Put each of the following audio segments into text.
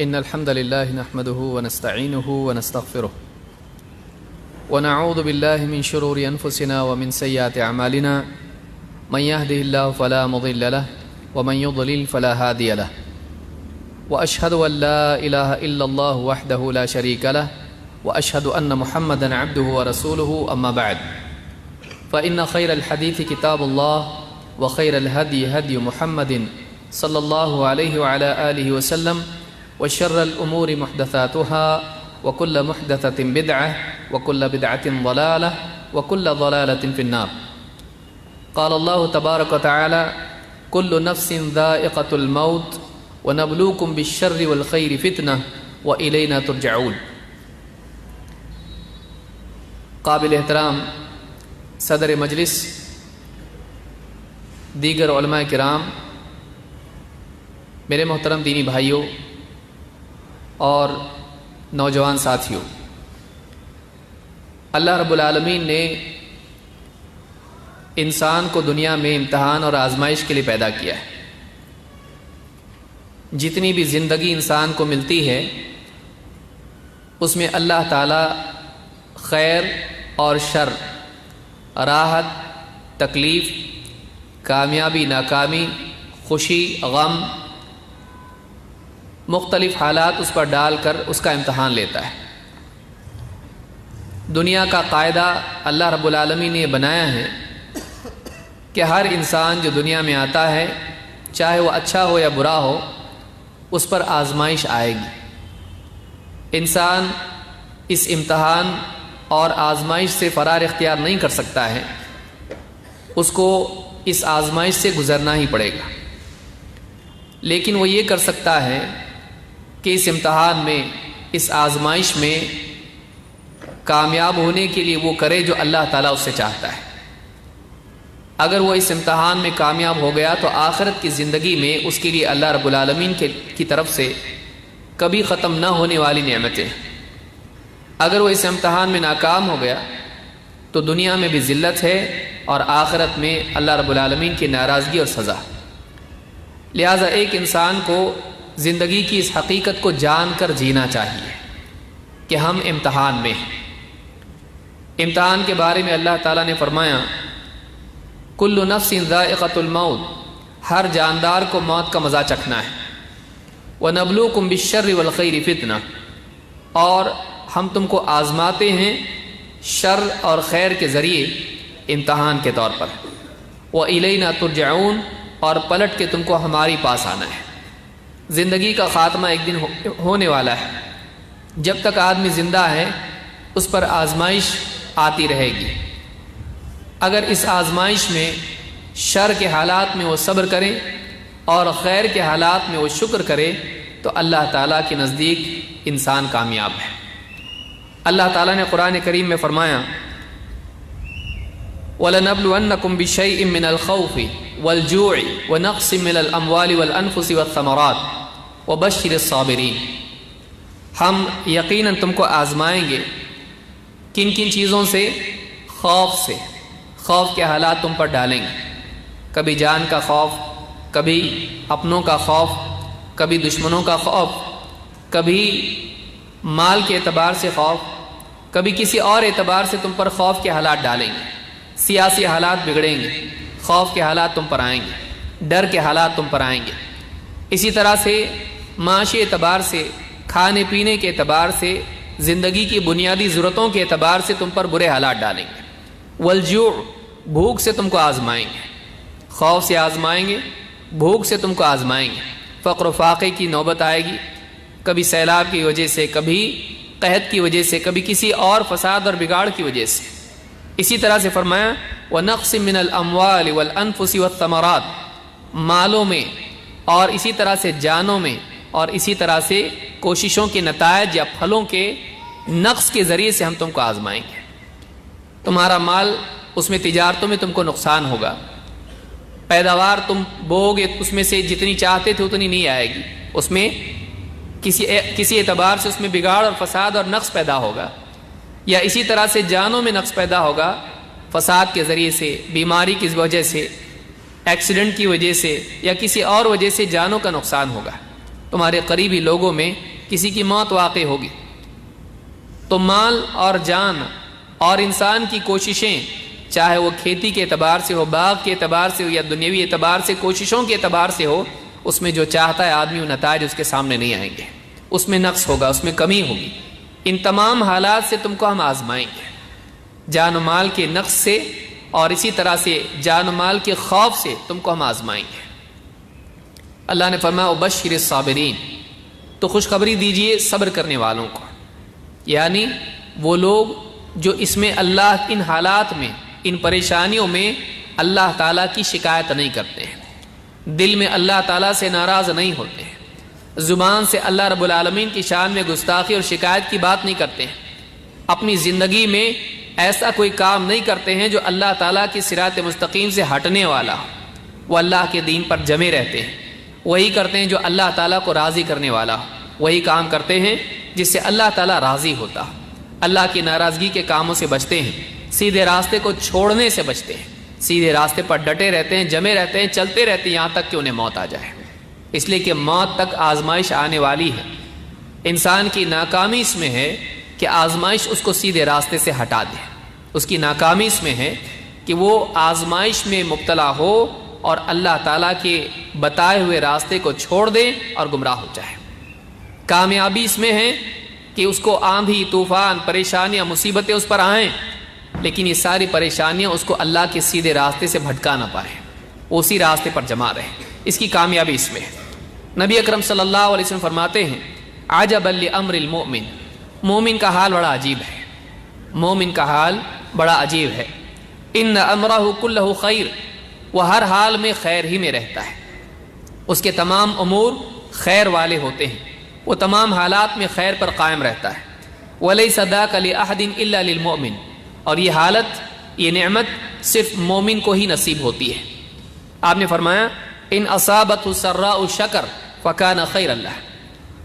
إن الحمد لله نحمده ونستعينه ونستغفره ونعوذ بالله من شرور أنفسنا ومن سيئات أعمالنا من يهده الله فلا مضل له ومن يضلل فلا هادي له وأشهد أن لا إله إلا الله وحده لا شريك له وأشهد أن محمدا عبده ورسوله أما بعد فإن خير الحديث كتاب الله وخير الهدي هدي محمد صلى الله عليه وعلى آله وسلم وشر الأمور محدثاتها وكل محدثة بدعة وكل بدعة ضلالة وكل ضلالة في النار. قال الله تبارك وتعالى كل نفس ذائقة الموت ونبلوكم بالشر والخير فتنة وإلينا ترجعون. قابل احترام صدر مجلس، دیگر علماء کرام، میرے محترم دینی بھائیوں اور نوجوان ساتھیوں، اللہ رب العالمین نے انسان کو دنیا میں امتحان اور آزمائش کے لیے پیدا کیا ہے. جتنی بھی زندگی انسان کو ملتی ہے اس میں اللہ تعالی خیر اور شر، راحت، تکلیف، کامیابی، ناکامی، خوشی، غم، مختلف حالات اس پر ڈال کر اس کا امتحان لیتا ہے. دنیا کا قاعدہ اللہ رب العالمین نے یہ بنایا ہے کہ ہر انسان جو دنیا میں آتا ہے، چاہے وہ اچھا ہو یا برا ہو، اس پر آزمائش آئے گی. انسان اس امتحان اور آزمائش سے فرار اختیار نہیں کر سکتا ہے، اس کو اس آزمائش سے گزرنا ہی پڑے گا. لیکن وہ یہ کر سکتا ہے کہ اس امتحان میں، اس آزمائش میں کامیاب ہونے کے لیے وہ کرے جو اللہ تعالیٰ اس سے چاہتا ہے. اگر وہ اس امتحان میں کامیاب ہو گیا تو آخرت کی زندگی میں اس کے لیے اللہ رب العالمین کی طرف سے کبھی ختم نہ ہونے والی نعمتیں. اگر وہ اس امتحان میں ناکام ہو گیا تو دنیا میں بھی ذلت ہے اور آخرت میں اللہ رب العالمین کی ناراضگی اور سزا. لہٰذا ایک انسان کو زندگی کی اس حقیقت کو جان کر جینا چاہیے کہ ہم امتحان میں ہیں. امتحان کے بارے میں اللہ تعالیٰ نے فرمایا کل نفس ذائقۃ الموت، ہر جاندار کو موت کا مزہ چکھنا ہے. وَنَبْلُوكُمْ بِالشَّرِّ وَالْخَيْرِ فِتْنَةً، اور ہم تم کو آزماتے ہیں شر اور خیر کے ذریعے امتحان کے طور پر. وَإِلَيْنَا تُرْجَعُونَ، اور پلٹ کے تم کو ہماری پاس آنا ہے. زندگی کا خاتمہ ایک دن ہونے والا ہے. جب تک آدمی زندہ ہے اس پر آزمائش آتی رہے گی. اگر اس آزمائش میں شر کے حالات میں وہ صبر کرے اور خیر کے حالات میں وہ شکر کرے تو اللہ تعالیٰ کے نزدیک انسان کامیاب ہے. اللہ تعالیٰ نے قرآن کریم میں فرمایا وَلَنَبْلُوَنَّكُمْ بِشَيْءٍ مِّنَ الْخَوْفِ وَالْجُوعِ وَنَقْصٍ مِّنَ الْأَمْوَالِ وَالْأَنفُسِ وَالثَّمَرَاتِ وَبَشِّرِ الصَّابِرِينَ، ہم یقیناً تم کو آزمائیں گے. کن کن چیزوں سے؟ خوف کے حالات تم پر ڈالیں گے. کبھی جان کا خوف، کبھی اپنوں کا خوف، کبھی دشمنوں کا خوف، کبھی مال کے اعتبار سے خوف، کبھی کسی اور اعتبار سے تم پر خوف کے حالات ڈالیں گے. سیاسی حالات بگڑیں گے، خوف کے حالات تم پر آئیں گے، ڈر کے حالات تم پر آئیں گے. اسی طرح سے معاشی اعتبار سے، کھانے پینے کے اعتبار سے، زندگی کی بنیادی ضرورتوں کے اعتبار سے تم پر برے حالات ڈالیں گے. والجوع، بھوک سے تم کو آزمائیں گے. خوف سے آزمائیں گے، بھوک سے تم کو آزمائیں گے. فقر و فاقے کی نوبت آئے گی، کبھی سیلاب کی وجہ سے، کبھی قحط کی وجہ سے، کبھی کسی اور فساد اور بگاڑ کی وجہ سے. اسی طرح سے فرمایا وَنَقْصٍ مِّنَ الْأَمْوَالِ وَالْأَنفُسِ وَالثَّمَرَاتِ، مالوں میں اور اسی طرح سے جانوں میں اور اسی طرح سے کوششوں کے نتائج یا پھلوں کے نقص کے ذریعے سے ہم تم کو آزمائیں گے. تمہارا مال، اس میں تجارتوں میں تم کو نقصان ہوگا. پیداوار تم بوؤ گے، اس میں سے جتنی چاہتے تھے اتنی نہیں آئے گی. اس میں کسی اعتبار سے اس میں بگاڑ اور فساد اور نقص پیدا ہوگا. یا اسی طرح سے جانوں میں نقص پیدا ہوگا، فساد کے ذریعے سے، بیماری کی وجہ سے، ایکسیڈنٹ کی وجہ سے یا کسی اور وجہ سے جانوں کا نقصان ہوگا. تمہارے قریبی لوگوں میں کسی کی موت واقع ہوگی تو مال اور جان اور انسان کی کوششیں، چاہے وہ کھیتی کے اعتبار سے ہو، باغ کے اعتبار سے ہو، یا دنیوی اعتبار سے کوششوں کے اعتبار سے ہو، اس میں جو چاہتا ہے آدمی وہ نتائج اس کے سامنے نہیں آئیں گے، اس میں نقص ہوگا، اس میں کمی ہوگی۔ ان تمام حالات سے تم کو ہم آزمائیں گے، جان و مال کے نقص سے اور اسی طرح سے جان و مال کے خوف سے تم کو ہم آزمائیں گے۔ اللہ نے فرمایا وبشر الصابرین، تو خوشخبری دیجئے صبر کرنے والوں کو، یعنی وہ لوگ جو اس میں اللہ ان حالات میں، ان پریشانیوں میں اللہ تعالیٰ کی شکایت نہیں کرتے ہیں، دل میں اللہ تعالیٰ سے ناراض نہیں ہوتے ہیں، زبان سے اللہ رب العالمین کی شان میں گستاخی اور شکایت کی بات نہیں کرتے ہیں، اپنی زندگی میں ایسا کوئی کام نہیں کرتے ہیں جو اللہ تعالیٰ کی صراط مستقیم سے ہٹنے والا ہو، وہ اللہ کے دین پر جمے رہتے ہیں، وہی کرتے ہیں جو اللہ تعالیٰ کو راضی کرنے والا ہو، وہی کام کرتے ہیں جس سے اللہ تعالیٰ راضی ہوتا ہو، اللہ کی ناراضگی کے کاموں سے بچتے ہیں، سیدھے راستے کو چھوڑنے سے بچتے ہیں، سیدھے راستے پر ڈٹے رہتے ہیں، جمے رہتے ہیں، چلتے رہتے ہیں یہاں تک کہ انہیں موت آ جائے، اس لیے کہ موت تک آزمائش آنے والی ہے۔ انسان کی ناکامی اس میں ہے کہ آزمائش اس کو سیدھے راستے سے ہٹا دے، اس کی ناکامی اس میں ہے کہ وہ آزمائش میں مبتلا ہو اور اللہ تعالیٰ کے بتائے ہوئے راستے کو چھوڑ دے اور گمراہ ہو جائے۔ کامیابی اس میں ہے کہ اس کو آندھی، طوفان، پریشانیاں، مصیبتیں اس پر آئیں، لیکن یہ ساری پریشانیاں اس کو اللہ کے سیدھے راستے سے بھٹکا نہ پائیں، وہ اسی راستے پر جمع رہے، اس کی کامیابی اس میں ہے۔ نبی اکرم صلی اللہ علیہ وسلم فرماتے ہیں عجبا لامر المؤمن، مومن کا حال بڑا عجیب ہے، مومن کا حال بڑا عجیب ہے، ان امرہ کلہ خیر، وہ ہر حال میں خیر ہی میں رہتا ہے، اس کے تمام امور خیر والے ہوتے ہیں، وہ تمام حالات میں خیر پر قائم رہتا ہے۔ ولیس ذاک لأحد الا للمؤمن، اور یہ حالت، یہ نعمت صرف مومن کو ہی نصیب ہوتی ہے۔ آپ نے فرمایا ان اصابتہ السراء شکر فکان خیر اللہ،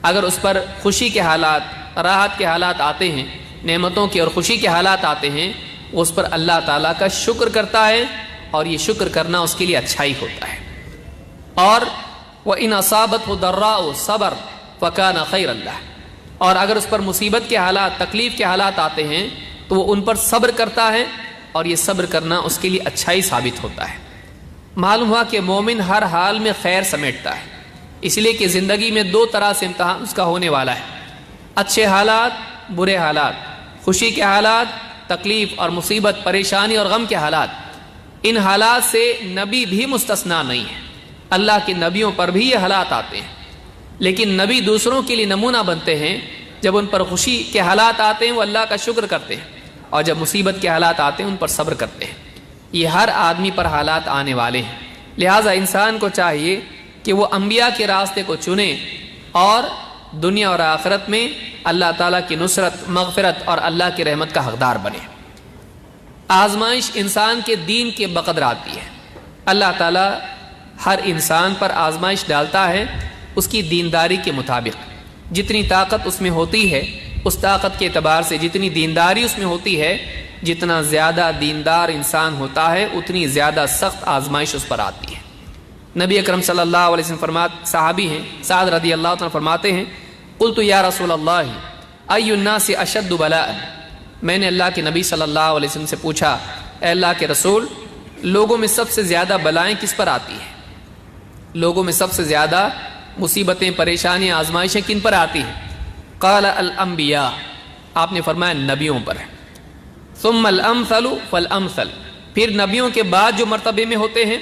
اگر اس پر خوشی کے حالات، راحت کے حالات آتے ہیں، نعمتوں کے اور خوشی کے حالات آتے ہیں، وہ اس پر اللہ تعالیٰ کا شکر کرتا ہے، اور یہ شکر کرنا اس کے لیے اچھائی ہوتا ہے۔ اور وَإِنْ أَصَابَتْهُ ضَرَّاءُ صبر فَكَانَ خَيْرَ اللَّهِ، اور اگر اس پر مصیبت کے حالات، تکلیف کے حالات آتے ہیں تو وہ ان پر صبر کرتا ہے، اور یہ صبر کرنا اس کے لیے اچھائی ثابت ہوتا ہے۔ معلوم ہوا کہ مومن ہر حال میں خیر سمیٹتا ہے، اس لیے کہ زندگی میں دو طرح سے امتحان اس کا ہونے والا ہے، اچھے حالات، برے حالات، خوشی کے حالات، تکلیف اور مصیبت، پریشانی اور غم کے حالات۔ ان حالات سے نبی بھی مستثنا نہیں ہے، اللہ کے نبیوں پر بھی یہ حالات آتے ہیں، لیکن نبی دوسروں کے لیے نمونہ بنتے ہیں، جب ان پر خوشی کے حالات آتے ہیں وہ اللہ کا شکر کرتے ہیں، اور جب مصیبت کے حالات آتے ہیں ان پر صبر کرتے ہیں۔ یہ ہر آدمی پر حالات آنے والے ہیں، لہٰذا انسان کو چاہیے کہ وہ انبیاء کے راستے کو چنے اور دنیا اور آخرت میں اللہ تعالیٰ کی نصرت، مغفرت اور اللہ کی رحمت کا حقدار بنے۔ آزمائش انسان کے دین کے بقدر آتی ہے، اللہ تعالیٰ ہر انسان پر آزمائش ڈالتا ہے اس کی دینداری کے مطابق، جتنی طاقت اس میں ہوتی ہے اس طاقت کے اعتبار سے، جتنی دینداری اس میں ہوتی ہے، جتنا زیادہ دیندار انسان ہوتا ہے اتنی زیادہ سخت آزمائش اس پر آتی ہے۔ نبی اکرم صلی اللہ علیہ وسلم صحابی ہیں سعد رضی اللہ عنہ فرماتے ہیں قلت یا رسول اللہ ای الناس اشد بلاء، میں نے اللہ کے نبی صلی اللہ علیہ وسلم سے پوچھا اے اللہ کے رسول، لوگوں میں سب سے زیادہ بلائیں کس پر آتی ہیں؟ لوگوں میں سب سے زیادہ مصیبتیں، پریشانیاں، آزمائشیں کن پر آتی ہیں؟ قال الانبیاء، آپ نے فرمایا نبیوں پر۔ ثم الامثل فالامثل، پھر نبیوں کے بعد جو مرتبے میں ہوتے ہیں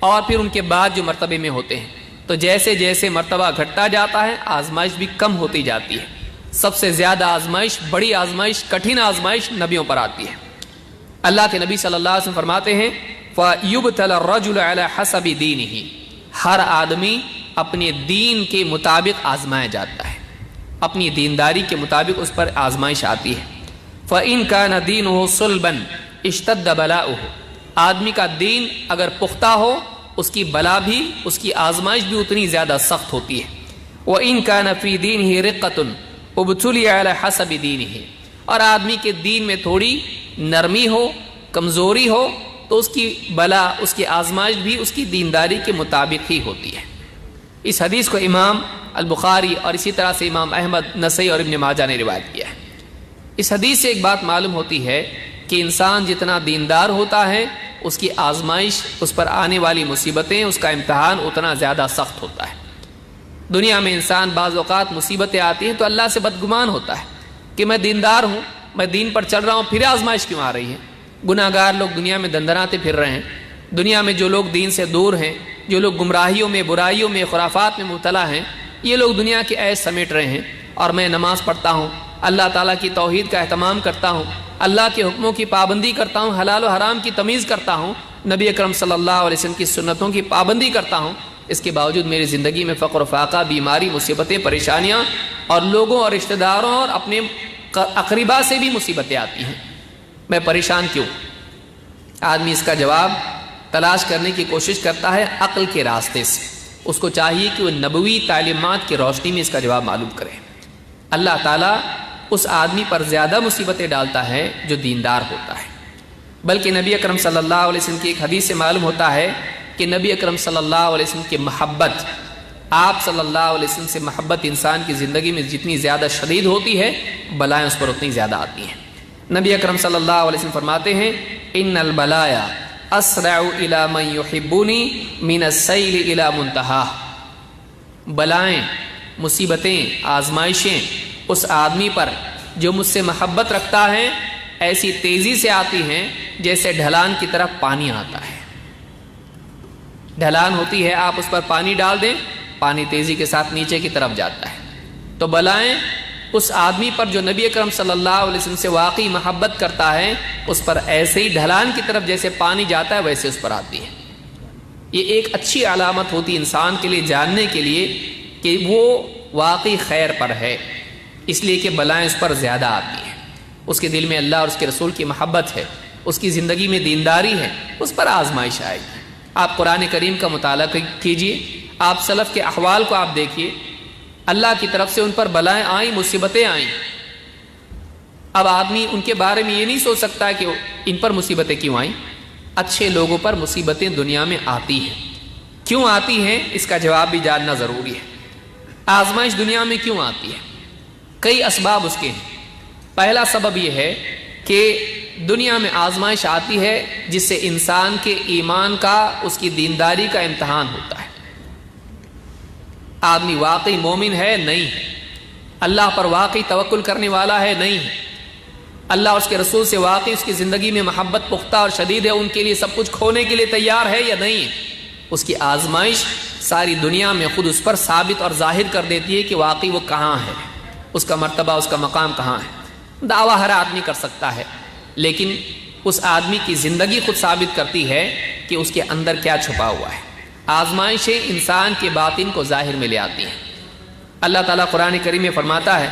اور پھر ان کے بعد جو مرتبے میں ہوتے ہیں، تو جیسے جیسے مرتبہ گھٹتا جاتا ہے آزمائش بھی کم ہوتی جاتی ہے۔ سب سے زیادہ آزمائش، بڑی آزمائش، کٹھن آزمائش نبیوں پر آتی ہے۔ اللہ کے نبی صلی اللہ علیہ وسلم فرماتے ہیں فَيُبْتَلَى الرَّجُلُ عَلَى حَسَبِ دِينِهِ، ہر آدمی اپنے دین کے مطابق آزمایا جاتا ہے، اپنی دینداری کے مطابق اس پر آزمائش آتی ہے۔ فَإِن كَانَ دِينُهُ صُلْبًا اشْتَدَّ بَلَاؤُهُ، آدمی کا دین اگر پختہ ہو اس کی بلا بھی، اس کی آزمائش بھی اتنی زیادہ سخت ہوتی ہے۔ وَإِن كَانَ فِي دِينِهِ رِقَّةٌ ابتلی علی حسب دینہ، اور آدمی کے دین میں تھوڑی نرمی ہو، کمزوری ہو، تو اس کی بلا، اس کی آزمائش بھی اس کی دینداری کے مطابق ہی ہوتی ہے۔ اس حدیث کو امام البخاری اور اسی طرح سے امام احمد، نسائی اور ابن ماجہ نے روایت کیا ہے۔ اس حدیث سے ایک بات معلوم ہوتی ہے کہ انسان جتنا دیندار ہوتا ہے اس کی آزمائش، اس پر آنے والی مصیبتیں، اس کا امتحان اتنا زیادہ سخت ہوتا ہے۔ دنیا میں انسان بعض اوقات مصیبتیں آتی ہیں تو اللہ سے بدگمان ہوتا ہے کہ میں دیندار ہوں، میں دین پر چل رہا ہوں، پھر آزمائش کیوں آ رہی ہے؟ گناہ گار لوگ دنیا میں دندناتے پھر رہے ہیں، دنیا میں جو لوگ دین سے دور ہیں، جو لوگ گمراہیوں میں، برائیوں میں، خرافات میں مبتلا ہیں، یہ لوگ دنیا کی عیش سمیٹ رہے ہیں، اور میں نماز پڑھتا ہوں، اللہ تعالیٰ کی توحید کا اہتمام کرتا ہوں، اللہ کے حکموں کی پابندی کرتا ہوں، حلال و حرام کی تمیز کرتا ہوں، نبی اکرم صلی اللہ علیہ وسلم کی سنتوں کی پابندی کرتا ہوں، اس کے باوجود میری زندگی میں فقر و فاقہ، بیماری، مصیبتیں، پریشانیاں اور لوگوں اور رشتہ داروں اور اپنے اقربا سے بھی مصیبتیں آتی ہیں، میں پریشان کیوں؟ آدمی اس کا جواب تلاش کرنے کی کوشش کرتا ہے عقل کے راستے سے۔ اس کو چاہیے کہ وہ نبوی تعلیمات کی روشنی میں اس کا جواب معلوم کرے۔ اللہ تعالیٰ اس آدمی پر زیادہ مصیبتیں ڈالتا ہے جو دیندار ہوتا ہے، بلکہ نبی اکرم صلی اللہ علیہ وسلم کی ایک حدیث سے معلوم ہوتا ہے کہ نبی اکرم صلی اللہ علیہ وسلم کی محبت، آپ صلی اللہ علیہ وسلم سے محبت انسان کی زندگی میں جتنی زیادہ شدید ہوتی ہے، بلائیں اس پر اتنی زیادہ آتی ہیں۔ نبی اکرم صلی اللہ علیہ وسلم فرماتے ہیں ان البلایا اسرع الی من یحبنی من السیل الی منتہا، بلائیں، مصیبتیں، آزمائشیں اس آدمی پر جو مجھ سے محبت رکھتا ہے ایسی تیزی سے آتی ہیں جیسے ڈھلان کی طرف پانی آتا ہے۔ ڈھلان ہوتی ہے، آپ اس پر پانی ڈال دیں، پانی تیزی کے ساتھ نیچے کی طرف جاتا ہے۔ تو بلائیں اس آدمی پر جو نبی اکرم صلی اللہ علیہ وسلم سے واقعی محبت کرتا ہے، اس پر ایسے ہی ڈھلان کی طرف جیسے پانی جاتا ہے ویسے اس پر آتی ہے۔ یہ ایک اچھی علامت ہوتی انسان کے لیے جاننے کے لیے کہ وہ واقعی خیر پر ہے، اس لیے کہ بلائیں اس پر زیادہ آتی ہیں۔ اس کے دل میں اللہ اور اس کے رسول کی محبت ہے، اس کی زندگی میں دینداری ہے، اس پر آزمائش آئے گی۔ آپ قرآن کریم کا مطالعہ کیجئے، آپ سلف کے احوال کو آپ دیکھیے، اللہ کی طرف سے ان پر بلائیں آئیں، مصیبتیں آئیں۔ اب آدمی ان کے بارے میں یہ نہیں سوچ سکتا کہ ان پر مصیبتیں کیوں آئیں۔ اچھے لوگوں پر مصیبتیں دنیا میں آتی ہیں، کیوں آتی ہیں اس کا جواب بھی جاننا ضروری ہے۔ آزمائش دنیا میں کیوں آتی ہے؟ کئی اسباب اس کے ہیں۔ پہلا سبب یہ ہے کہ دنیا میں آزمائش آتی ہے جس سے انسان کے ایمان کا، اس کی دینداری کا امتحان ہوتا ہے۔ آدمی واقعی مومن ہے؟ نہیں ہے۔ اللہ پر واقعی توکل کرنے والا ہے؟ نہیں ہے۔ اللہ اور اس کے رسول سے واقعی اس کی زندگی میں محبت پختہ اور شدید ہے، ان کے لیے سب کچھ کھونے کے لیے تیار ہے یا نہیں ہے؟ اس کی آزمائش ساری دنیا میں خود اس پر ثابت اور ظاہر کر دیتی ہے کہ واقعی وہ کہاں ہے، اس کا مرتبہ، اس کا مقام کہاں ہے۔ دعویٰ ہر آدمی کر سکتا ہے، لیکن اس آدمی کی زندگی خود ثابت کرتی ہے کہ اس کے اندر کیا چھپا ہوا ہے۔ آزمائشیں انسان کے باطن کو ظاہر میں لے آتی ہیں۔ اللہ تعالیٰ قرآن کریم میں فرماتا ہے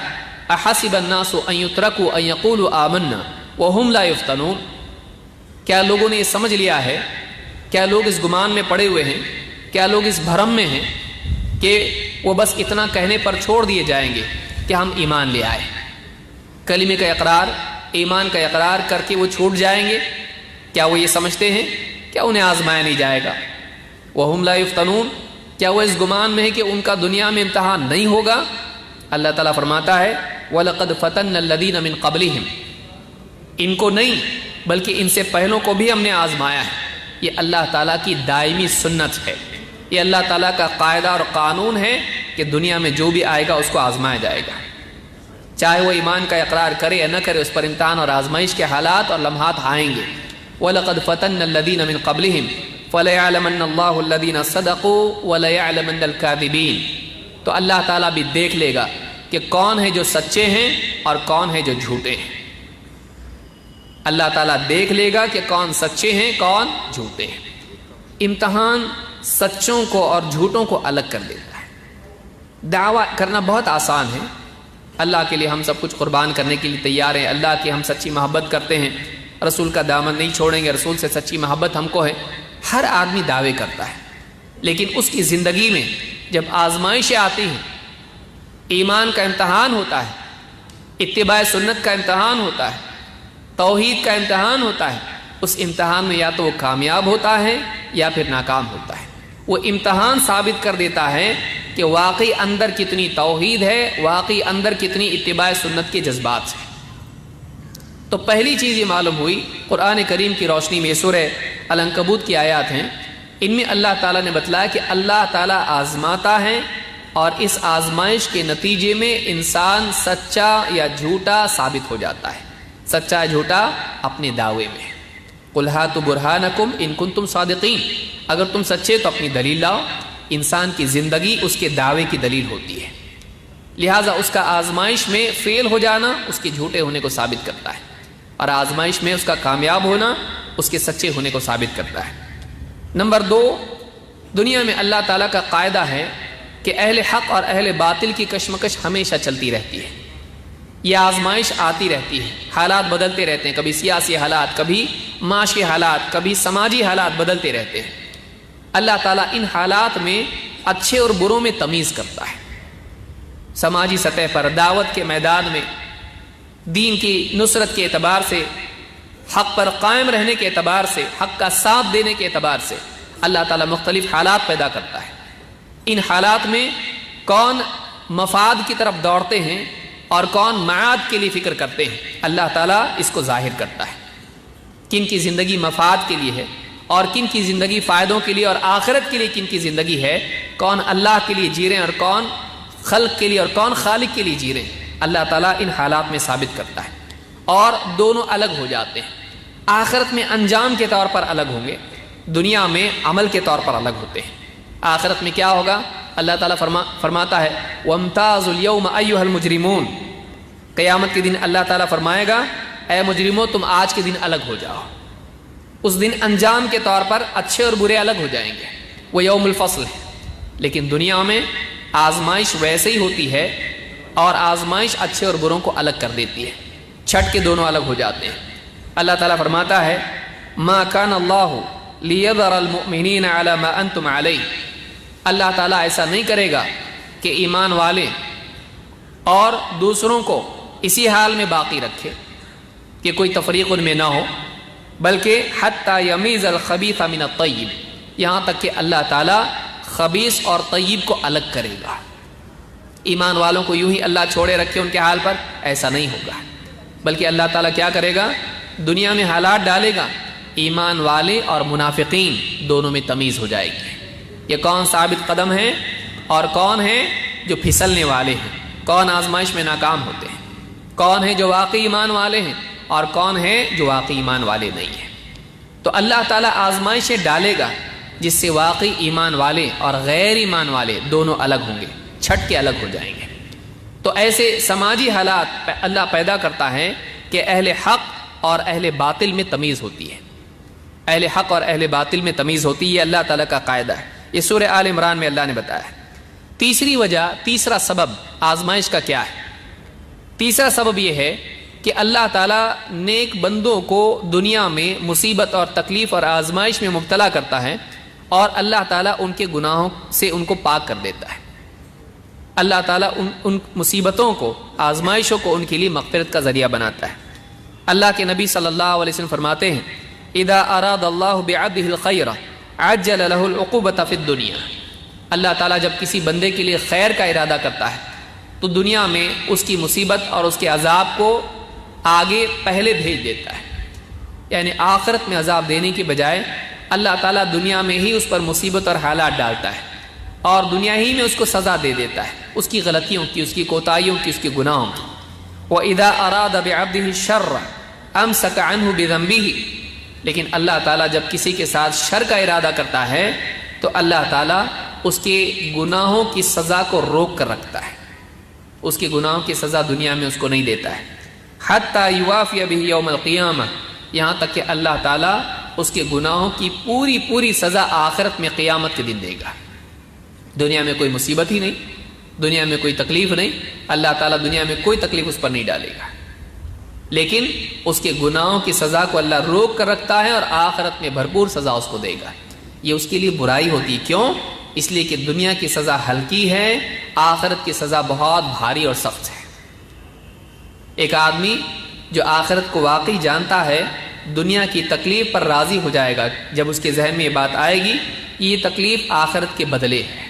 احسب الناس ان یترکوا ان یقولوا آمنا وهم لا یفتنون، کیا لوگوں نے یہ سمجھ لیا ہے، کیا لوگ اس گمان میں پڑے ہوئے ہیں، کیا لوگ اس بھرم میں ہیں کہ وہ بس اتنا کہنے پر چھوڑ دیے جائیں گے کہ ہم ایمان لے آئے، کلمے کا اقرار، ایمان کا اقرار کر کے وہ چھوٹ جائیں گے؟ کیا وہ یہ سمجھتے ہیں کیا انہیں آزمایا نہیں جائے گا؟ وَهُمْ لَا يُفْتَنُونَ، کیا وہ اس گمان میں ہے کہ ان کا دنیا میں امتحان نہیں ہوگا؟ اللہ تعالیٰ فرماتا ہے وَلَقَدْ فَتَنَّ الَّذِينَ مِن قَبْلِهِمْ، ان کو نہیں بلکہ ان سے پہلوں کو بھی ہم نے آزمایا ہے۔ یہ اللہ تعالیٰ کی دائمی سنت ہے، یہ اللہ تعالیٰ کا قاعدہ اور قانون ہے کہ دنیا میں جو بھی آئے گا اس کو آزمایا جائے گا، چاہے وہ ایمان کا اقرار کرے یا نہ کرے، اس پر امتحان اور آزمائش کے حالات اور لمحات آئیں گے۔ وَلَقَدْ فَتَنَّ الَّذِينَ مِن قَبْلِهِمْ فَلَيَعْلَمَنَّ اللَّهُ الَّذِينَ صَدَقُوا وَلَيَعْلَمَنَّ الْكَاذِبِينَ، تو اللہ تعالیٰ بھی دیکھ لے گا کہ کون ہے جو سچے ہیں اور کون ہے جو جھوٹے ہیں۔ اللہ تعالیٰ دیکھ لے گا کہ کون سچے ہیں، کون جھوٹے ہیں۔ امتحان سچوں کو اور جھوٹوں کو الگ کر دیتا ہے۔ دعویٰ کرنا بہت آسان ہے، اللہ کے لیے ہم سب کچھ قربان کرنے کے لیے تیار ہیں، اللہ کی ہم سچی محبت کرتے ہیں، رسول کا دامن نہیں چھوڑیں گے، رسول سے سچی محبت ہم کو ہے، ہر آدمی دعوے کرتا ہے۔ لیکن اس کی زندگی میں جب آزمائشیں آتی ہیں، ایمان کا امتحان ہوتا ہے، اتباع سنت کا امتحان ہوتا ہے، توحید کا امتحان ہوتا ہے، اس امتحان میں یا تو وہ کامیاب ہوتا ہے یا پھر ناکام ہوتا ہے۔ وہ امتحان ثابت کر دیتا ہے کہ کہ واقعی اندر کتنی توحید ہے، واقعی اندر کتنی اتباع سنت کے جذبات ہیں۔ تو پہلی چیز یہ معلوم ہوئی قرآن کریم کی روشنی میں، سورہ العنکبوت کی آیات ہیں، ان میں اللہ تعالیٰ نے بتلایا کہ اللہ تعالیٰ آزماتا ہے اور اس آزمائش کے نتیجے میں انسان سچا یا جھوٹا ثابت ہو جاتا ہے۔ سچا یا جھوٹا اپنے دعوے میں۔ قُلْ هَاتُوا بُرْهَانَكُمْ إِن كُنتُمْ صَادِقِينَ، اگر تم سچے تو اپنی دلیل لاؤ۔ انسان کی زندگی اس کے دعوے کی دلیل ہوتی ہے، لہٰذا اس کا آزمائش میں فیل ہو جانا اس کے جھوٹے ہونے کو ثابت کرتا ہے، اور آزمائش میں اس کا کامیاب ہونا اس کے سچے ہونے کو ثابت کرتا ہے۔ نمبر 2، دنیا میں اللہ تعالیٰ کا قاعدہ ہے کہ اہل حق اور اہل باطل کی کشمکش ہمیشہ چلتی رہتی ہے، یہ آزمائش آتی رہتی ہے، حالات بدلتے رہتے ہیں، کبھی سیاسی حالات، کبھی معاشی حالات، کبھی سماجی حالات بدلتے رہتے ہیں۔ اللہ تعالیٰ ان حالات میں اچھے اور بروں میں تمیز کرتا ہے۔ سماجی سطح پر، دعوت کے میدان میں، دین کی نصرت کے اعتبار سے، حق پر قائم رہنے کے اعتبار سے، حق کا ساتھ دینے کے اعتبار سے اللہ تعالیٰ مختلف حالات پیدا کرتا ہے۔ ان حالات میں کون مفاد کی طرف دوڑتے ہیں اور کون معاد کے لیے فکر کرتے ہیں، اللہ تعالیٰ اس کو ظاہر کرتا ہے۔ کن کی زندگی مفاد کے لیے ہے اور کن کی زندگی فائدوں کے لیے اور آخرت کے لیے کن کی زندگی ہے، کون اللہ کے لیے جی رہے ہیں اور کون خلق کے لیے اور کون خالق کے لیے جی رہے ہیں، اللہ تعالیٰ ان حالات میں ثابت کرتا ہے، اور دونوں الگ ہو جاتے ہیں۔ آخرت میں انجام کے طور پر الگ ہوں گے، دنیا میں عمل کے طور پر الگ ہوتے ہیں۔ آخرت میں کیا ہوگا؟ اللہ تعالیٰ فرماتا ہے وَامْتَازُوا الْيَوْمَ أَيُّهَا الْمُجْرِمُونَ، قیامت کے دن اللہ تعالیٰ فرمائے گا اے مجرموں تم آج کے دن الگ ہو جاؤ۔ اس دن انجام کے طور پر اچھے اور برے الگ ہو جائیں گے، وہ یوم الفصل ہے۔ لیکن دنیا میں آزمائش ویسے ہی ہوتی ہے، اور آزمائش اچھے اور بروں کو الگ کر دیتی ہے، چھٹ کے دونوں الگ ہو جاتے ہیں۔ اللہ تعالیٰ فرماتا ہے ما کان اللہ لیذر المؤمنین علی ما انتم علیہ، اللہ تعالیٰ ایسا نہیں کرے گا کہ ایمان والے اور دوسروں کو اسی حال میں باقی رکھے کہ کوئی تفریق ان میں نہ ہو، بلکہ حتی یمیز الخبیث من الطیب، یہاں تک کہ اللہ تعالیٰ خبیث اور طیب کو الگ کرے گا۔ ایمان والوں کو یوں ہی اللہ چھوڑے رکھے ان کے حال پر، ایسا نہیں ہوگا، بلکہ اللہ تعالیٰ کیا کرے گا؟ دنیا میں حالات ڈالے گا، ایمان والے اور منافقین دونوں میں تمیز ہو جائے گی، یہ کون ثابت قدم ہیں اور کون ہیں جو پھسلنے والے ہیں، کون آزمائش میں ناکام ہوتے ہیں، کون ہیں جو واقعی ایمان والے ہیں اور کون ہیں جو واقعی ایمان والے نہیں ہیں۔ تو اللہ تعالیٰ آزمائشیں ڈالے گا جس سے واقعی ایمان والے اور غیر ایمان والے دونوں الگ ہوں گے، چھٹ کے الگ ہو جائیں گے۔ تو ایسے سماجی حالات اللہ پیدا کرتا ہے کہ اہل حق اور اہل باطل میں تمیز ہوتی ہے، اہل حق اور اہل باطل میں تمیز ہوتی ہے، یہ اللہ تعالیٰ کا قاعدہ ہے۔ یہ سورہ آل عمران میں اللہ نے بتایا ہے۔ تیسری وجہ، تیسرا سبب آزمائش کا کیا ہے؟ تیسرا سبب یہ ہے کہ اللہ تعالیٰ نیک بندوں کو دنیا میں مصیبت اور تکلیف اور آزمائش میں مبتلا کرتا ہے، اور اللہ تعالیٰ ان کے گناہوں سے ان کو پاک کر دیتا ہے۔ اللہ تعالیٰ ان مصیبتوں کو، آزمائشوں کو ان کے لیے مغفرت کا ذریعہ بناتا ہے۔ اللہ کے نبی صلی اللہ علیہ وسلم فرماتے ہیں اذا اراد اللہ بعبدہ الخیر عجل له العقوبۃ فی الدنیا، اللہ تعالیٰ جب کسی بندے کے لیے خیر کا ارادہ کرتا ہے تو دنیا میں اس کی مصیبت اور اس کے عذاب کو آگے پہلے بھیج دیتا ہے، یعنی آخرت میں عذاب دینے کی بجائے اللہ تعالیٰ دنیا میں ہی اس پر مصیبت اور حالات ڈالتا ہے، اور دنیا ہی میں اس کو سزا دے دیتا ہے، اس کی غلطیوں کی، اس کی کوتاہیوں کی، اس کے گناہوں کی۔ وَإِذَا أَرَادَ بِعَبْدِهِ الشَّرَّ أَمْسَكَ عَنْهُ بِذَنبِهِ، لیکن اللہ تعالیٰ جب کسی کے ساتھ شر کا ارادہ کرتا ہے تو اللہ تعالیٰ اس کے گناہوں کی سزا کو روک کر رکھتا ہے، اس کے گناہوں کی سزا دنیا میں اس کو نہیں دیتا ہے۔ حَتَّى يُوَافِيَ بِهِ يَوْمَ الْقِيَامَةِ، یہاں تک کہ اللہ تعالیٰ اس کے گناہوں کی پوری سزا آخرت میں قیامت کے دن دے گا۔ دنیا میں کوئی مصیبت ہی نہیں، دنیا میں کوئی تکلیف نہیں، اللہ تعالیٰ دنیا میں کوئی تکلیف اس پر نہیں ڈالے گا، لیکن اس کے گناہوں کی سزا کو اللہ روک کر رکھتا ہے اور آخرت میں بھرپور سزا اس کو دے گا۔ یہ اس کے لیے برائی ہوتی ہے، کیوں؟ اس لیے کہ دنیا کی سزا ہلکی ہے، آخرت کی سزا بہت بھاری اور سخت ہے۔ ایک آدمی جو آخرت کو واقعی جانتا ہے دنیا کی تکلیف پر راضی ہو جائے گا جب اس کے ذہن میں یہ بات آئے گی یہ تکلیف آخرت کے بدلے ہے،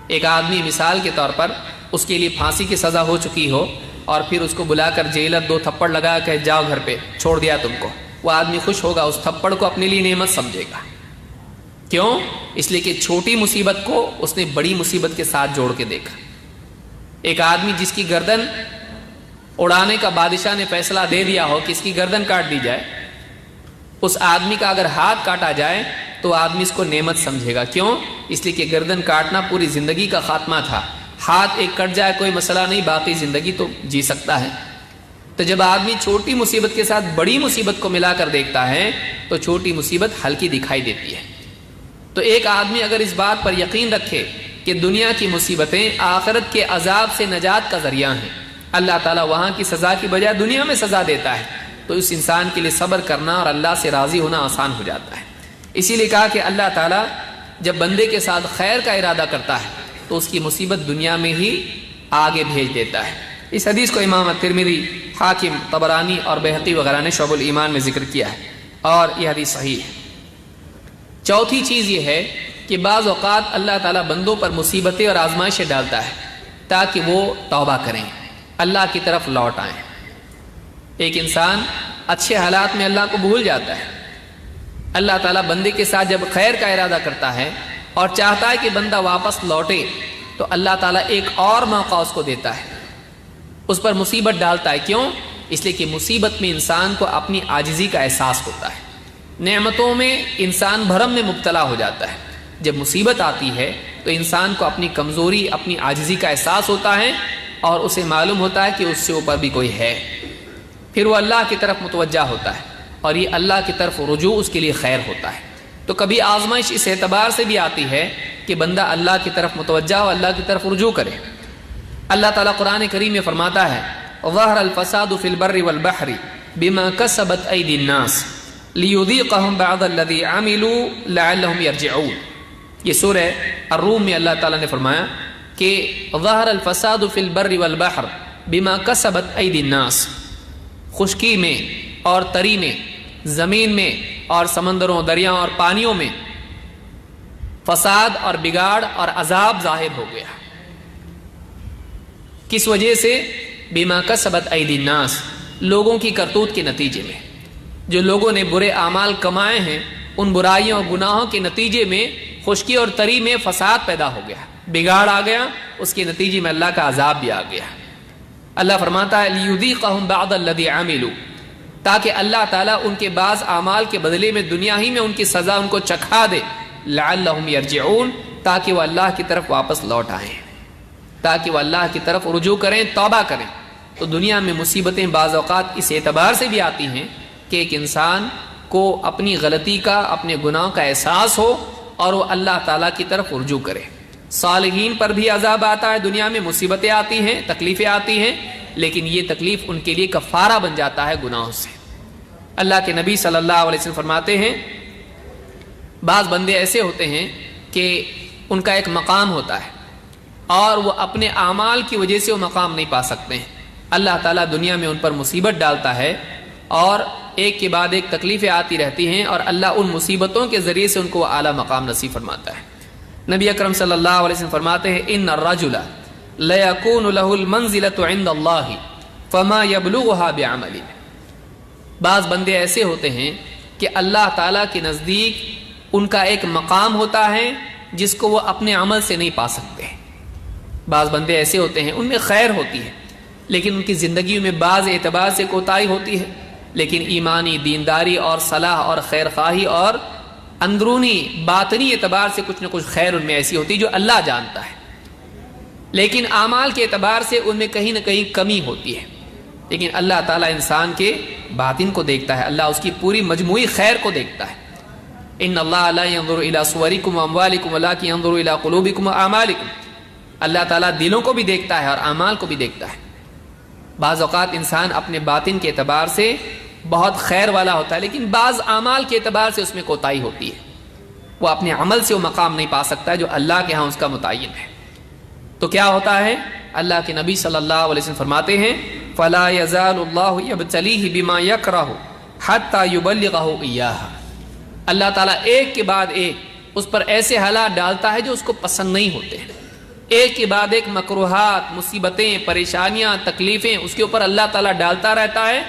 ایک آدمی مثال کے طور پر اس کے لیے پھانسی کی سزا ہو چکی ہو اور پھر اس کو بلا کر جیلر 2 تھپڑ لگا کہ جاؤ گھر پہ، چھوڑ دیا تم کو، وہ آدمی خوش ہوگا، اس تھپڑ کو اپنے لیے نعمت سمجھے گا۔ کیوں؟ اس لیے کہ چھوٹی مصیبت کو اس نے بڑی مصیبت کے ساتھ جوڑ کے دیکھا۔ ایک آدمی جس کی گردن اڑانے کا بادشاہ نے فیصلہ دے دیا ہو کہ اس کی گردن کاٹ دی جائے، اس آدمی کا اگر ہاتھ کاٹا جائے تو آدمی اس کو نعمت سمجھے گا۔ کیوں؟ اس لیے کہ گردن کاٹنا پوری زندگی کا خاتمہ تھا، ہاتھ ایک کٹ جائے کوئی مسئلہ نہیں، باقی زندگی تو جی سکتا ہے۔ تو جب آدمی چھوٹی مصیبت کے ساتھ بڑی مصیبت کو ملا کر دیکھتا ہے تو چھوٹی مصیبت ہلکی دکھائی دیتی ہے۔ تو ایک آدمی اگر اس بات پر یقین رکھے کہ دنیا کی مصیبتیں آخرت کے عذاب سے نجات کا ذریعہ ہیں، اللہ تعالیٰ وہاں کی سزا کی بجائے دنیا میں سزا دیتا ہے، تو اس انسان کے لیے صبر کرنا اور اللہ سے راضی ہونا آسان ہو جاتا ہے۔ اسی لیے کہا کہ اللہ تعالیٰ جب بندے کے ساتھ خیر کا ارادہ کرتا ہے تو اس کی مصیبت دنیا میں ہی آگے بھیج دیتا ہے۔ اس حدیث کو امام ترمذی، حاکم، طبرانی اور بہقی وغیرہ نے شعب الایمان میں ذکر کیا ہے اور یہ حدیث صحیح ہے۔ چوتھی چیز یہ ہے کہ بعض اوقات اللہ تعالیٰ بندوں پر مصیبتیں اور آزمائشیں ڈالتا ہے تاکہ وہ توبہ کریں، اللہ کی طرف لوٹ آئیں۔ ایک انسان اچھے حالات میں اللہ کو بھول جاتا ہے، اللہ تعالیٰ بندے کے ساتھ جب خیر کا ارادہ کرتا ہے اور چاہتا ہے کہ بندہ واپس لوٹے تو اللہ تعالیٰ ایک اور موقع اس کو دیتا ہے، اس پر مصیبت ڈالتا ہے۔ کیوں؟ اس لیے کہ مصیبت میں انسان کو اپنی عاجزی کا احساس ہوتا ہے، نعمتوں میں انسان بھرم میں مبتلا ہو جاتا ہے، جب مصیبت آتی ہے تو انسان کو اپنی کمزوری، اپنی عاجزی کا احساس ہوتا ہے اور اسے معلوم ہوتا ہے کہ اس سے اوپر بھی کوئی ہے، پھر وہ اللہ کی طرف متوجہ ہوتا ہے اور یہ اللہ کی طرف رجوع اس کے لیے خیر ہوتا ہے۔ تو کبھی آزمائش اس اعتبار سے بھی آتی ہے کہ بندہ اللہ کی طرف متوجہ ہو، اللہ کی طرف رجوع کرے۔ اللہ تعالیٰ قرآن کریم میں فرماتا ہے ظہر الفساد فی البر والبحر بما کسبت ایدی الناس لیذیقہم بعض الذی عملوا لعلہم یرجعون۔ یہ سورہ الروم میں اللہ تعالیٰ نے فرمایا کہ ظہر الفساد فی البر والبحر بما کسبت ایدی الناس، خشکی میں اور تری میں، زمین میں اور سمندروں، دریاؤں اور پانیوں میں فساد اور بگاڑ اور عذاب ظاہر ہو گیا۔ کس وجہ سے؟ بما کسبت ایدی الناس، لوگوں کی کرتوت کے نتیجے میں۔ جو لوگوں نے برے اعمال کمائے ہیں ان برائیوں اور گناہوں کے نتیجے میں خشکی اور تری میں فساد پیدا ہو گیا، بگاڑ آ گیا، اس کے نتیجے میں اللہ کا عذاب بھی آ گیا۔ اللہ فرماتا ہے لیذیقہم بعض الذی عملوا، تاکہ اللہ تعالیٰ ان کے بعض اعمال کے بدلے میں دنیا ہی میں ان کی سزا ان کو چکھا دے، لعلہم یرجعون، تاکہ وہ اللہ کی طرف واپس لوٹ آئیں، تاکہ وہ اللہ کی طرف رجوع کریں، توبہ کریں۔ تو دنیا میں مصیبتیں بعض اوقات اس اعتبار سے بھی آتی ہیں کہ ایک انسان کو اپنی غلطی کا، اپنے گناہ کا احساس ہو اور وہ اللہ تعالیٰ کی طرف رجوع کرے۔ صالحین پر بھی عذاب آتا ہے، دنیا میں مصیبتیں آتی ہیں، تکلیفیں آتی ہیں، لیکن یہ تکلیف ان کے لیے کفارہ بن جاتا ہے گناہوں سے۔ اللہ کے نبی صلی اللہ علیہ وسلم فرماتے ہیں بعض بندے ایسے ہوتے ہیں کہ ان کا ایک مقام ہوتا ہے اور وہ اپنے اعمال کی وجہ سے وہ مقام نہیں پا سکتے ہیں، اللہ تعالیٰ دنیا میں ان پر مصیبت ڈالتا ہے اور ایک کے بعد ایک تکلیفیں آتی رہتی ہیں اور اللہ ان مصیبتوں کے ذریعے سے ان کو اعلیٰ مقام نصیب فرماتا ہے۔ نبی اکرم صلی اللہ علیہ وسلم فرماتے ہیں ان الرجل لیکون له المنزلة عند اللہ فما یبلغها بعمل۔ بعض بندے ایسے ہوتے ہیں کہ اللہ تعالیٰ کے نزدیک ان کا ایک مقام ہوتا ہے جس کو وہ اپنے عمل سے نہیں پا سکتے۔ بعض بندے ایسے ہوتے ہیں ان میں خیر ہوتی ہے لیکن ان کی زندگی میں بعض اعتبار سے کوتاہی ہوتی ہے، لیکن ایمانی دینداری اور صلاح اور خیر خواہی اور اندرونی باطنی اعتبار سے کچھ نہ کچھ خیر ان میں ایسی ہوتی ہے جو اللہ جانتا ہے، لیکن اعمال کے اعتبار سے ان میں کہیں نہ کہیں کمی ہوتی ہے۔ لیکن اللہ تعالیٰ انسان کے باطن کو دیکھتا ہے، اللہ اس کی پوری مجموعی خیر کو دیکھتا ہے۔ ان اللہ لا ينظر الى صورکم واموالکم ولکن ينظر الى قلوبکم واعمالکم، اللہ تعالیٰ دلوں کو بھی دیکھتا ہے اور اعمال کو بھی دیکھتا ہے۔ بعض اوقات انسان اپنے باطن کے اعتبار سے بہت خیر والا ہوتا ہے لیکن بعض اعمال کے اعتبار سے اس میں کوتاہی ہوتی ہے، وہ اپنے عمل سے وہ مقام نہیں پا سکتا جو اللہ کے ہاں اس کا متعین ہے۔ تو کیا ہوتا ہے؟ اللہ کے نبی صلی اللہ علیہ وسلم فرماتے ہیں فَلَا يَزَالُ اللَّهُ يَبْتَلِيهِ بِمَا يَكْرَهُ حَتَّى يُبَلِّغَهُ إِيَّاهَا، اللہ تعالیٰ ایک کے بعد ایک اس پر ایسے حالات ڈالتا ہے جو اس کو پسند نہیں ہوتے ہیں، ایک کے بعد ایک مکروہات، مصیبتیں، پریشانیاں، تکلیفیں اس کے اوپر اللہ تعالیٰ ڈالتا رہتا ہے،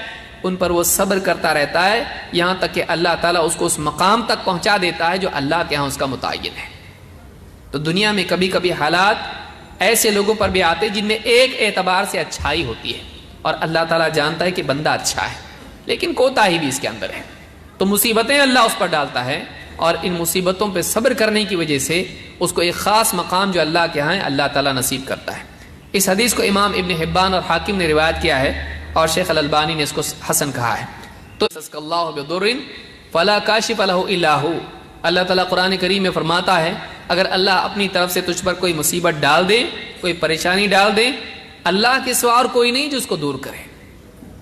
ان پر وہ صبر کرتا رہتا ہے، یہاں تک کہ اللہ تعالیٰ اس کو اس مقام تک پہنچا دیتا ہے جو اللہ کے ہاں اس کا متعین ہے۔ تو دنیا میں کبھی کبھی حالات ایسے لوگوں پر بھی آتے جن میں ایک اعتبار سے اچھائی ہوتی ہے اور اللہ تعالیٰ جانتا ہے کہ بندہ اچھا ہے، لیکن کوتاہی بھی اس کے اندر ہے، تو مصیبتیں اللہ اس پر ڈالتا ہے، اور ان مصیبتوں پہ صبر کرنے کی وجہ سے اس کو ایک خاص مقام جو اللہ کے ہاں ہے اللہ تعالیٰ نصیب کرتا ہے۔ اس حدیث کو امام ابن حبان اور حاکم نے روایت کیا ہے، اور شیخ الالبانی نے اس کو حسن کہا ہے۔ تو اللہ بضر فلا کاشف له الا هو، اللہ تعالیٰ قرآن کریم میں فرماتا ہے اگر اللہ اپنی طرف سے تجھ پر کوئی مصیبت ڈال دے، کوئی پریشانی ڈال دے، اللہ کے سوا اور کوئی نہیں جو اس کو دور کرے۔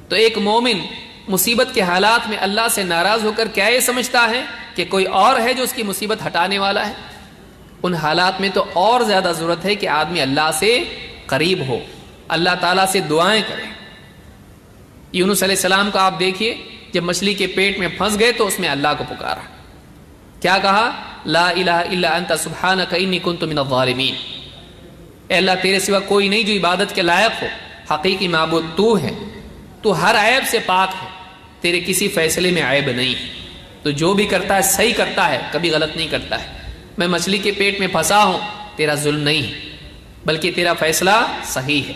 تو ایک مومن مصیبت کے حالات میں اللہ سے ناراض ہو کر کیا یہ سمجھتا ہے کہ کوئی اور ہے جو اس کی مصیبت ہٹانے والا ہے؟ ان حالات میں تو اور زیادہ ضرورت ہے کہ آدمی اللہ سے قریب ہو، اللہ تعالیٰ سے دعائیں کرے۔ یونس علیہ السلام کو آپ دیکھیے، جب مچھلی کے پیٹ میں پھنس گئے تو اس میں اللہ کو پکارا، کیا کہا؟ لا الہ الا انت سبحانک انی کنت من الظالمین، اے اللہ تیرے سوا کوئی نہیں جو عبادت کے لائق ہو، حقیقی معبود تو ہے، تو ہر عیب سے پاک ہے، تیرے کسی فیصلے میں عیب نہیں ہے، تو جو بھی کرتا ہے صحیح کرتا ہے، کبھی غلط نہیں کرتا ہے۔ میں مچھلی کے پیٹ میں پھنسا ہوں، تیرا ظلم نہیں ہے بلکہ تیرا فیصلہ صحیح ہے۔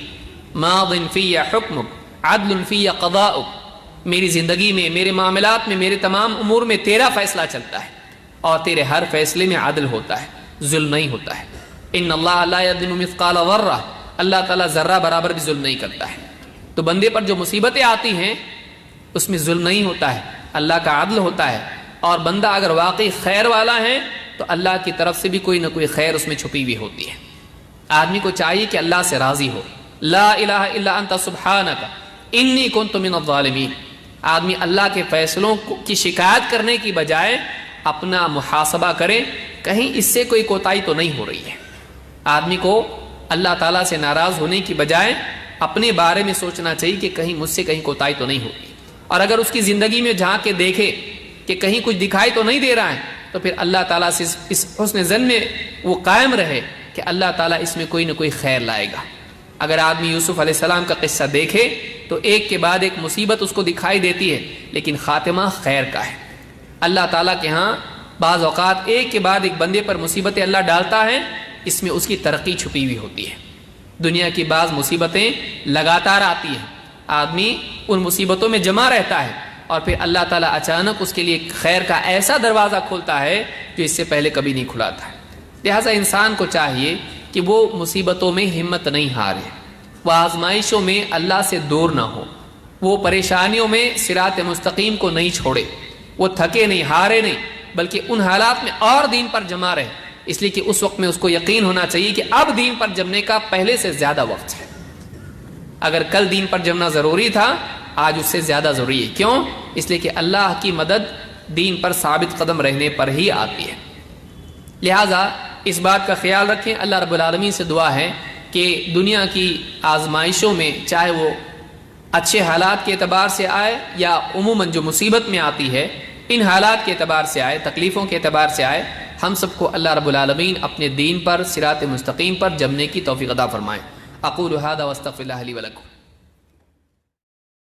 ماض فی حکمک عدل فی قضاؤک، میری زندگی میں، میرے معاملات میں، میرے تمام امور میں تیرا فیصلہ چلتا ہے، اور تیرے ہر فیصلے میں عدل ہوتا ہے، ظلم نہیں ہوتا ہے۔ ان اللہ لا یظلم مثقال ذرہ، اللہ تعالیٰ ذرہ برابر بھی ظلم نہیں کرتا ہے۔ تو بندے پر جو مصیبتیں آتی ہیں اس میں ظلم نہیں ہوتا ہے، اللہ کا عدل ہوتا ہے، اور بندہ اگر واقعی خیر والا ہے تو اللہ کی طرف سے بھی کوئی نہ کوئی خیر اس میں چھپی ہوئی ہوتی ہے۔ آدمی کو چاہیے کہ اللہ سے راضی ہو، لا الہ الا انت سبحانک انی کنت من الظالمین۔ آدمی اللہ کے فیصلوں کی شکایت کرنے کی بجائے اپنا محاسبہ کرے، کہیں اس سے کوئی کوتاہی تو نہیں ہو رہی ہے۔ آدمی کو اللہ تعالیٰ سے ناراض ہونے کی بجائے اپنے بارے میں سوچنا چاہیے کہ کہیں مجھ سے کہیں کوتاہی تو نہیں ہوگی، اور اگر اس کی زندگی میں جھانک کے دیکھے کہ کہیں کچھ دکھائی تو نہیں دے رہا ہے تو پھر اللہ تعالیٰ سے اس حسن ظن میں وہ قائم رہے کہ اللہ تعالیٰ اس میں کوئی نہ کوئی خیر لائے گا۔ اگر آدمی یوسف علیہ السلام کا قصہ دیکھے تو ایک کے بعد ایک مصیبت اس کو دکھائی دیتی ہے، لیکن خاتمہ خیر کا ہے۔ اللہ تعالیٰ کے ہاں بعض اوقات ایک کے بعد ایک بندے پر مصیبتیں اللہ ڈالتا ہے، اس میں اس کی ترقی چھپی ہوئی ہوتی ہے۔ دنیا کی بعض مصیبتیں لگاتار آتی ہیں، آدمی ان مصیبتوں میں جمع رہتا ہے، اور پھر اللہ تعالیٰ اچانک اس کے لیے خیر کا ایسا دروازہ کھولتا ہے جو اس سے پہلے کبھی نہیں کھلا تھا۔ لہٰذا انسان کو چاہیے کہ وہ مصیبتوں میں ہمت نہیں ہارے، وہ آزمائشوں میں اللہ سے دور نہ ہو، وہ پریشانیوں میں صراط مستقیم کو نہیں چھوڑے، وہ تھکے نہیں، ہارے نہیں، بلکہ ان حالات میں اور دین پر جمع رہے، اس لیے کہ اس وقت میں اس کو یقین ہونا چاہیے کہ اب دین پر جمنے کا پہلے سے زیادہ وقت ہے۔ اگر کل دین پر جمنا ضروری تھا، آج اس سے زیادہ ضروری ہے۔ کیوں؟ اس لیے کہ اللہ کی مدد دین پر ثابت قدم رہنے پر ہی آتی ہے۔ لہٰذا اس بات کا خیال رکھیں، اللہ رب العالمین سے دعا ہے کہ دنیا کی آزمائشوں میں، چاہے وہ اچھے حالات کے اعتبار سے آئے یا عموماً جو مصیبت میں آتی ہے ان حالات کے اعتبار سے آئے، تکلیفوں کے اعتبار سے آئے، ہم سب کو اللہ رب العالمین اپنے دین پر صراط مستقیم پر جمنے کی توفیق عطا فرمائے۔ اقول ھذا واستغفر اللہ لی ولکم۔